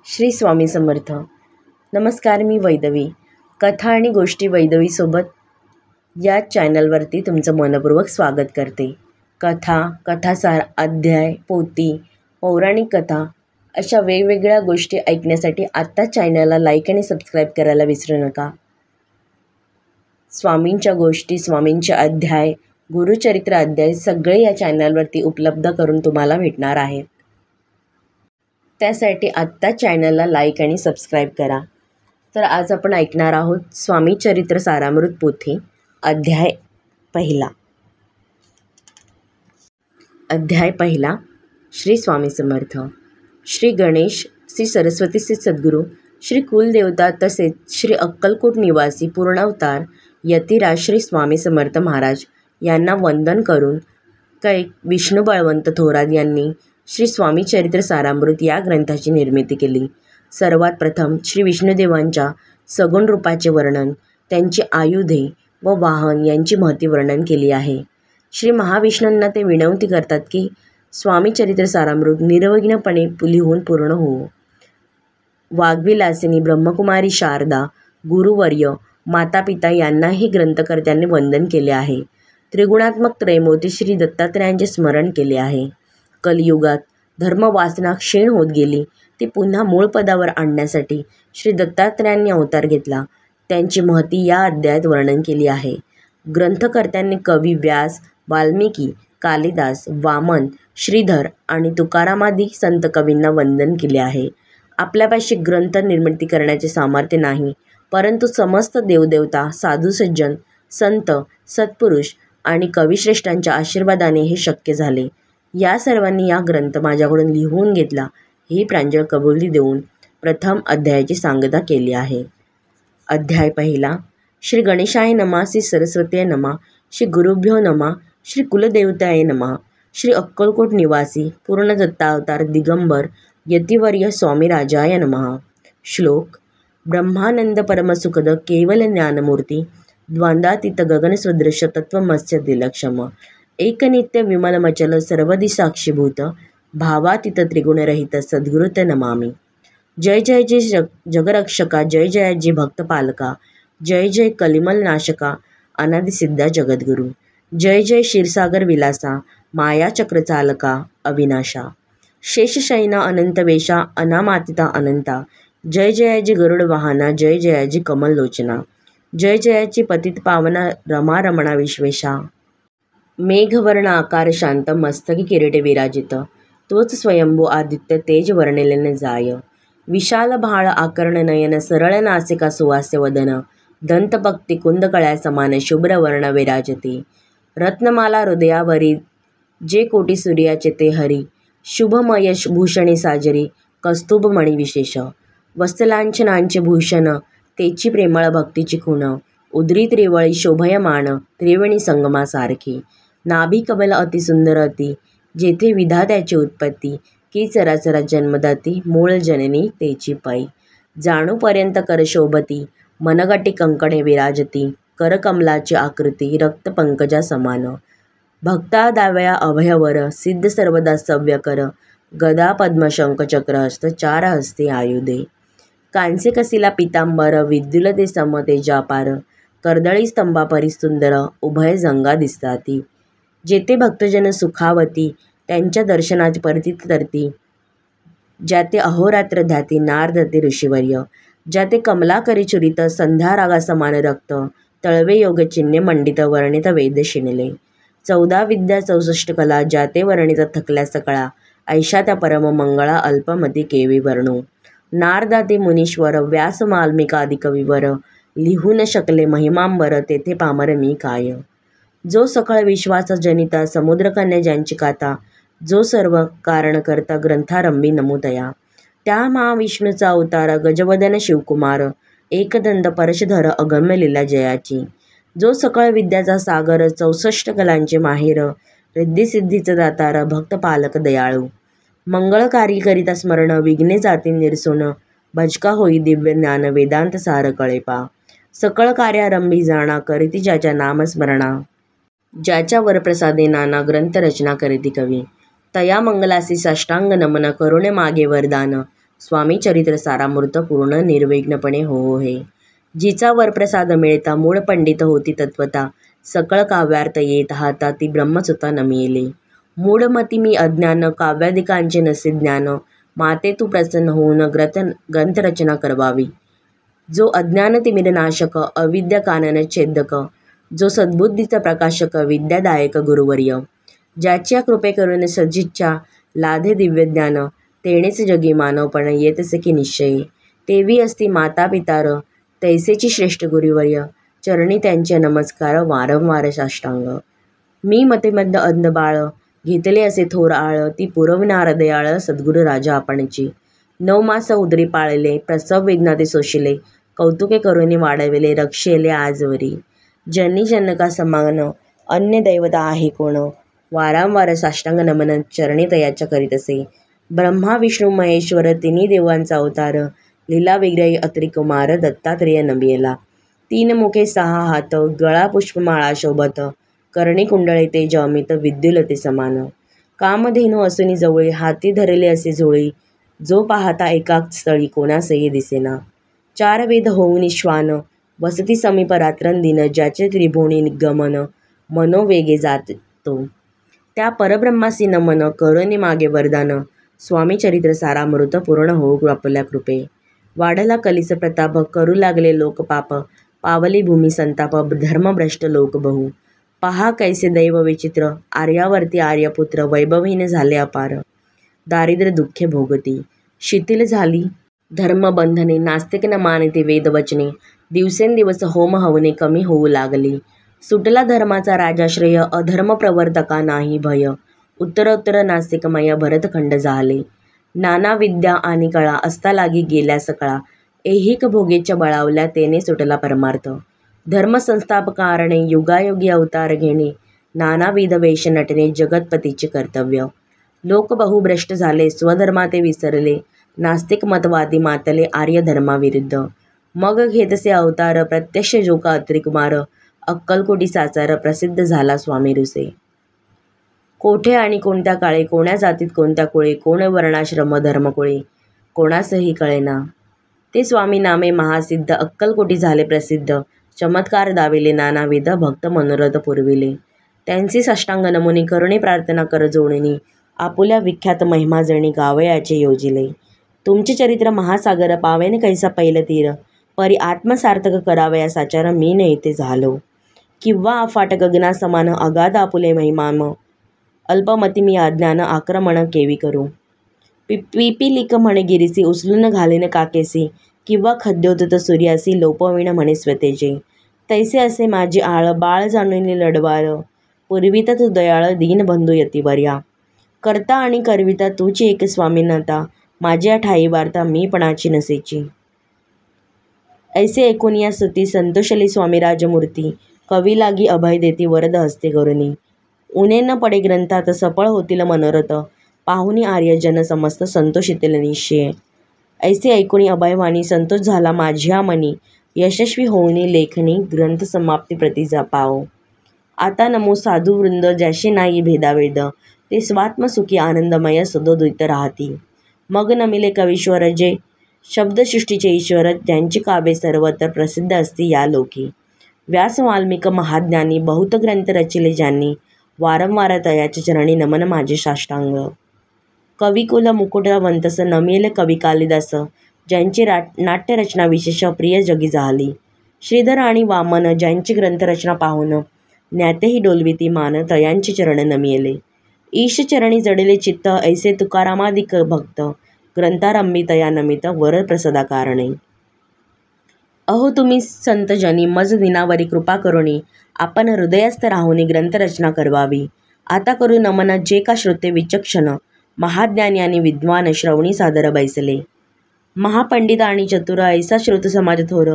श्री स्वामी समर्थ. नमस्कार, मी वैदवी. कथा आणि गोष्टी वैदवीसोबत या चॅनलवरती तुमचं मनपूर्वक स्वागत करते. कथासार, अध्याय, पोथी, पौराणिक कथा अशा वेगवेगळ्या गोष्टी ऐकण्यासाठी आत्ता चॅनलला लाईक आणि सबस्क्राईब करायला विसरू नका. स्वामींच्या गोष्टी, स्वामींचे अध्याय, गुरुचरित्र अध्याय सगळे या चॅनलवरती उपलब्ध करून तुम्हाला भेटणार आहेत. त्यासाठी आत्ता चॅनलला लाईक आणि सबस्क्राईब करा. तर आज आपण ऐकणार आहोत स्वामी चरित्र सारामृत पोथी, अध्याय पहिला. श्री स्वामी समर्थ. श्री गणेश, श्री सरस्वती, श्री सद्गुरू, श्री कुलदेवता तसेच श्री अक्कलकोट निवासी पूर्णावतार यतिराज श्री स्वामी समर्थ महाराज यांना वंदन करून कैक विष्णू बळवंत थोरात यांनी श्री स्वामी चरित्र सारामृत या ग्रंथाची निर्मिती केली. सर्वात प्रथम श्री विष्णुदेवांच्या सगुण रूपाचे वर्णन, त्यांची आयुधे व वाहन यांची महती वर्णन केली आहे. श्री महाविष्णूंना ते विनंती करतात की स्वामी चरित्र सारामृत निर्विघ्नपणे लिहून पूर्ण होवो. वाग्विलासिनी ब्रह्मकुमारी शारदा, गुरुवर्य, मातापिता यांनाही ग्रंथकर्त्यांनी वंदन केले आहे. त्रिगुणात्मक त्रयमूर्ती श्री दत्तात्रयांचे स्मरण केले आहे. कलियुगात धर्मवासना क्षीण होत गेली, ती पुन्हा मूळ पदावर आणण्यासाठी श्री दत्तात्रयांनी अवतार घेतला. त्यांची महती या अध्यायात वर्णन केली आहे. ग्रंथकर्त्यांनी कवी व्यास, वाल्मिकी, कालिदास, वामन, श्रीधर आणि तुकारामादी संत कवींना वंदन केले आहे. आपल्यापाशी ग्रंथ निर्मिती करण्याचे सामर्थ्य नाही, परंतु समस्त देवदेवता, साधू सज्जन, संत, सत्पुरुष आणि कविश्रेष्ठांच्या आशीर्वादाने हे शक्य झाले. या सर्वांनी हा ग्रंथ माझ्याकडून लिहून घेतला ही प्रांजळ कबुली देऊन प्रथम अध्यायाची सांगता केली आहे. अध्याय पहिला. श्री गणेशाय नमः, श्री सरस्वतीय नमः, श्री गुरुभ्यो नमः, श्री कुलदेवताय नमः, श्री अक्कलकोट निवासी पूर्ण दत्तावतार दिगंबर यतिवर्य स्वामी राजाय नमः. श्लोक. ब्रह्मानंद परमसुखद केवल ज्ञानमूर्ती द्वंद्वातीत गगनसदृश तत्वमस्य दिलक्षम एकनित्य विमलमचल सर्वदी साक्षीभूत भावातीत त्रिगुणरहित सद्गुरुते नमामि. जय जय जय जगरक्षका, जय जय जय भक्तपालका, जय जय कलिमल नाशका, अनादिसिद्धा जगद्गुरु, जय जय क्षीरसागर विलासा, मायाचक्रचालका अविनाशा, शेषशयना अनंतवेशा, अनामातिता अनंता, जय जयाजी गरुड वाहना, जय जयाजी कमललोचना, जय जयाची पतित पावना रमा रमणा विश्वेशा, मेघवर्ण आकार शांत मस्तकी किरीटे विराजित, तोच स्वयंभू आदित्य तेज वर्णिलेने जाय, विशाल भाळ आकर्ण नयन, सरळ नासिका सुवास्य वदन, दंतपक्ती कुंदकळ्या समान शुभ्रवर्ण विराजती, रत्नमाला हृदयावरी जे कोटी सूर्याचे ते हरी, शुभमय भूषणी साजरी कस्तुभमणी विशेष, वस्तलांछनांचे भूषण तेची प्रेमळ भक्तीची खूण, उद्री त्रिवळी शोभयमान त्रिवेणी संगमासारखी, नाभी कमल अतिसुंदर अति, जेथे विधात्याची उत्पत्ती, की चराचरा जन्मदाती मूळ जननी तेची पै, जाणूपर्यंत कर शोभती मनगटी कंकणे विराजती, करकमलाची आकृती रक्त पंकजा समान, भक्ता दाव्या अभयवर सिद्ध सर्वदा सव्यकर, गदा पद्म शंख चक्र हस्त चार हस्ते आयुधे, कांसे कसिला पितांबर विद्युल ते सम तेजापार, कर्दळी स्तंभापरी सुंदर उभय जंगा दिसताती, जेथे भक्तजन सुखावती त्यांच्या दर्शनाची परितीत तरती, ज्याते अहोरात्र ध्याती नारदते ऋषीवर्य, ज्याते कमलाकरी चुरित संध्यारागा समान रक्त, तळवे योग चिन्हे मंडित वर्णित वेद शिणले, 14 विद्या 64 कला, ज्याते वर्णित थकल्या सकळा, ऐशा त्या परम मंगळा अल्पमती केवी वर्णू, नारदाते मुनीश्वर व्यास वाल्मिकादि कविवर, लिहू न शकले महिमांबर तेथे पामर मी काय, जो सकळ विश्वास जनिता समुद्रकन्या ज्यांची काता, जो सर्व कारण करता ग्रंथारंभी नमुतया, त्या महाविष्णूचा अवतार गजवदन शिवकुमार, एकदंत परशधर अगम्य लीला जयाची, जो सकळ विद्याचा सागर 64 कलांचे माहेर, रिद्धिसिद्धीचा दातार भक्तपालक दयाळू, मंगळकारी करिता स्मरण विघ्ने जाती निरसोन, भजका होई दिव्य ज्ञान वेदांत सार कळेपा, सकळ कार्यारंभी जाणा करीती ज्याच्या नामस्मरणा, ज्याच्या वरप्रसादे नाना ग्रंथ रचना करीती कवी, तया मंगलासी साष्टांग नमन करुणे मागे वरदान, स्वामी चरित्र सारामृत पूर्ण निर्विघ्नपणे हो हे. जिचा वरप्रसाद मिळता मूळ पंडित होती तत्वता, सकळ काव्यार्थ येत हाता ती ब्रह्मसुता नमियेले. मूढमती मी अज्ञान काव्यादिकांचे नसे ज्ञान, माते तू प्रसन्न होऊन ग्रंथरचना करवावी. जो अज्ञान तिमिरनाशक अविद्या कानन छेदक, जो सद्बुद्धीचा प्रकाशक विद्यादायक गुरुवर्य, ज्याच्या कृपे करून सजिच्छा लाधे दिव्य ज्ञान, तेणेच जगी मानवपण येतसे की निश्चये. तेवी असती माता पितार तैसेची श्रेष्ठ गुरुवर्य, चरणी त्यांचे नमस्कार वारंवार साष्टांग. मी मतेमद अंध बाळ घेतले असे थोर आळ, ती पुरविणारा दयाळ सद्गुरु राजा आपणची. 9 मास उदरी पाळले प्रसव वेदना ते सोशिले, कौतुके करुणी वाढविले रक्षेले आजवरी. जननी जनका समान अन्य दैवता आहे कोण, वारंवार साष्टांग नमन चरणी तयाच्या करीतसे. ब्रह्मा विष्णू महेश्वर तिन्ही देवांचा अवतार, लीला विग्रही अत्रि कुमार दत्तात्रेय नमियेला. 3 मुखे 6 हात गळा पुष्पमाळा शोभत, कर्णी कुंडळे तेज अमित विद्युलते समान. कामधेनू असुनी जवळी हाती धरले असे झोळी, जो पाहता एकाच स्थळी कोणासही दिसेना. 4 वेद होऊनी श्वान वसती समीप रात्रंदिन, ज्याचे त्रिभुवनी गमन मनोवेगे जातो, त्या परब्रह्मासी नमन करुणी मागे वरदान. स्वामी चरित्र सारामृत पूर्ण हो आपल्या कृपे. वाढला कलिस प्रताप करू लागले लोक पाप, पावली भूमी संताप धर्मभ्रष्ट लोक बहु. पहा कैसे दैव विचित्र, आर्यावरती आर्यपुत्र वैभवहीन झाले अपार. दारिद्र्य दुःखे भोगती शिथिल झाली धर्मबंधने, नास्तिक न मानिते वेदवचने, दिवसेंदिवस होम हवने कमी होऊ लागली. सुटला धर्माचा राजाश्रय, अधर्म प्रवर्तका नाही भय, उत्तरोत्तर नास्तिकमय भरतखंड झाले. नाना विद्या आणि कळा असता लागी गेल्या सकळा, ऐहिक भोगेच्या बळावल्या तेने सुटला परमार्थ. धर्मसंस्थापकारणे युगायोगी अवतार घेणे, नानाविध वेश नटणे जगतपतीचे कर्तव्य. लोक बहुभ्रष्ट झाले स्वधर्माते विसरले, नास्तिक मतवादी मातले आर्य धर्माविरुद्ध. मग घेतसे अवतार प्रत्यक्ष जोका अत्रिकुमार, अक्कलकोटी साचार प्रसिद्ध झाला स्वामी रुसे. कोठे आणि कोणत्या काळे, कोण्या जातीत कोणत्या कुळे, कोण वर्णाश्रम धर्मकुळे, कोणासही कळेना. ते स्वामी नामे महासिद्ध अक्कलकोटी झाले प्रसिद्ध, चमत्कार दाविले नानाविध भक्त मनोरथ पुरविले. त्यांची साष्टांग नमुनी करुणी प्रार्थना कर जोडणी, आपुल्या विख्यात महिमा जणी गावयाचे योजिले. तुमचे चरित्र महासागर पावेन कैसा पैल तीर, परी आत्मसार्थक करावया साचार मी न येथे झालो. किंवा अफाट गगना समान अगाध आपुले महिमाम, अल्पमती मी अज्ञान आक्रमण केवी करू. पिपीलिक म्हणे गिरीसी उचलून घालेन काकेसी, किंवा खद्योतत सूर्यासी लोपविण म्हणे स्वतेजे. तैसे असे माझे आळ बाळ जाणून लढवाळ, पूर्विता तू दयाळ दीनबंधू यतिवर्या. करता आणि करविता तूची एक स्वामीनता, माझ्या ठाई वार्ता मीपणाची नसेची. ऐसे ऐकून या स्तुती संतोषली स्वामी राजमूर्ती, कवी लागी अभय देती वरद हस्ते करुणी. उणे न पडे ग्रंथात सफळ होतील मनोरथ, पाहुनी आर्यजन समस्त संतोषितील निश्चय. ऐसे ऐकून अभयवाणी संतोष झाला माझ्या मनी, यशस्वी होऊनी लेखनी ग्रंथ समाप्ती प्रति पाओ. आता नमो साधू वृंद ज्याशी नाही भेदावेद, ते स्वात्मसुखी आनंदमय सदोदित राहती. मग नमिले कवीश्वर जे शब्दसृष्टीचे ईश्वर, त्यांची काव्ये सर्वत्र प्रसिद्ध असती या लोकी. व्यास वाल्मिक महाज्ञानी बहुत ग्रंथ रचिले ज्यांनी, वारंवार तयाच्या चरणी नमन माझे साष्टांग. कविकुल मुकुटवंतस नमिले कवी कालिदास, ज्यांची नाट्यरचना विशेष प्रिय जगी झाली. श्रीधर आणि वामन ज्यांची ग्रंथरचना पाहून ज्ञातेही डोलविती मान, तयांची चरण नमियेले. ईश चरणी जडले चित्त ऐसे तुकारामादिक भक्त, ग्रंथारंभी तया नमित वर प्रसदा कारणे. अहो तुम्ही संतजनी मज दिनावरी कृपा करुणी, आपण हृदयस्थ राहुनी ग्रंथरचना करवावी. आता करू नमन जे का श्रोते विचक्षण, महाज्ञानी आणि विद्वान श्रवणी सादर बैसले. महापंडित आणि चतुर ऐसा श्रोत समाज थोर,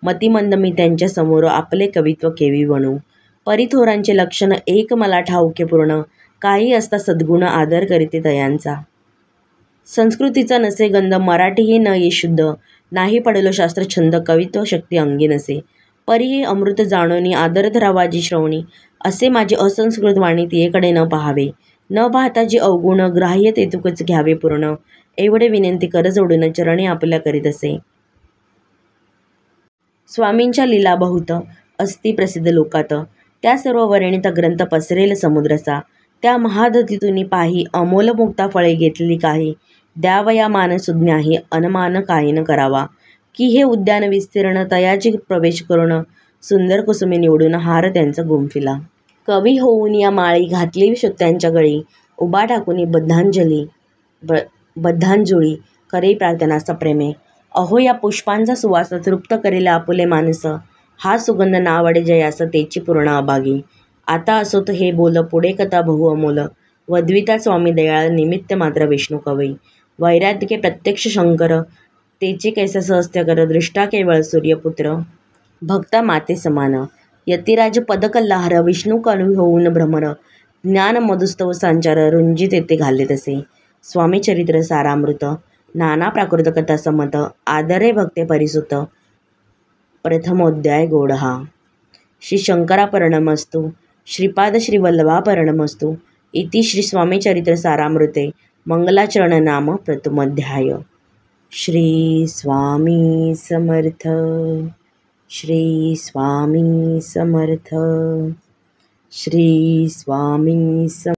मतिमंद मी त्यांच्या समोर आपले कवित्व केवी म्हणू. परिथोरांचे लक्षण एक मला ठाऊके पूर्ण, काही असता सद्गुण आदर करीते तयांचा. संस्कृतीचा नसे गंध मराठीही न ये शुद्ध, नाही पडलो शास्त्र छंद कवित्व शक्ती अंगी नसे. परी हे अमृत जाणोनी आदर धरावाजी श्रवणी, असे माझे असंस्कृत वाणी तियेकडे न पाहावे. न पाहता जे अवगुण ग्राह्य तेतुकच घ्यावे पूर्ण, एवढे विनंती कर जोडून चरणी आपल्या करीत असे. स्वामींच्या लीला बहुत असती प्रसिद्ध लोकात, त्या सर्व वर्णित ग्रंथ पसरेल समुद्रसा. त्या महादतीतून पाही अमोल मुक्ता फळे घेतलेली काही, द्यावया मान सुज्ञाही अनमान काही न करावा. की हे उद्यान विस्तीर्ण तयाची प्रवेश करून, सुंदर कुसुमे निवडून हार त्यांचा गुंफिला. कवी होऊन या माळी घातली त्यांच्या गळी, उभा टाकून बद्धांजुळी करे प्रार्थना सप्रेमे. अहो या पुष्पांचा सुवास तृप्त करेल आपुले मानस, हा सुगंध नावडे जयास तेची पूर्ण अभागी. आता असोत हे बोल पुढे कथा बहु अमोल, वद्विता स्वामी दयाळ निमित्त मात्र विष्णू कवई. वैराग्य प्रत्यक्ष शंकर, तेचे कैसे सहस्त्य कर, दृष्टा केवळ सूर्यपुत्र. भक्ता माते समान, यतिराज पदकल्लाहर, विष्णू कवी होऊन भ्रमर. ज्ञान मधुस्तव संचार, रुंजी तेथे घाले तसे. स्वामी चरित्र सारामृत, नाना प्राकृत कथा समत. आदरे भक्ते परिसुत, प्रथमोध्याय गोड हा. श्री शंकरापरणमस्तु, श्रीपाद श्री वल्लभापरणमस्तु. इति श्री स्वामी चरित्र सारामृते मंगलाचरण नाम प्रथमोध्याय. श्री स्वामी समर्थ. श्री स्वामी समर्थ. श्री स्वामी समर्थ.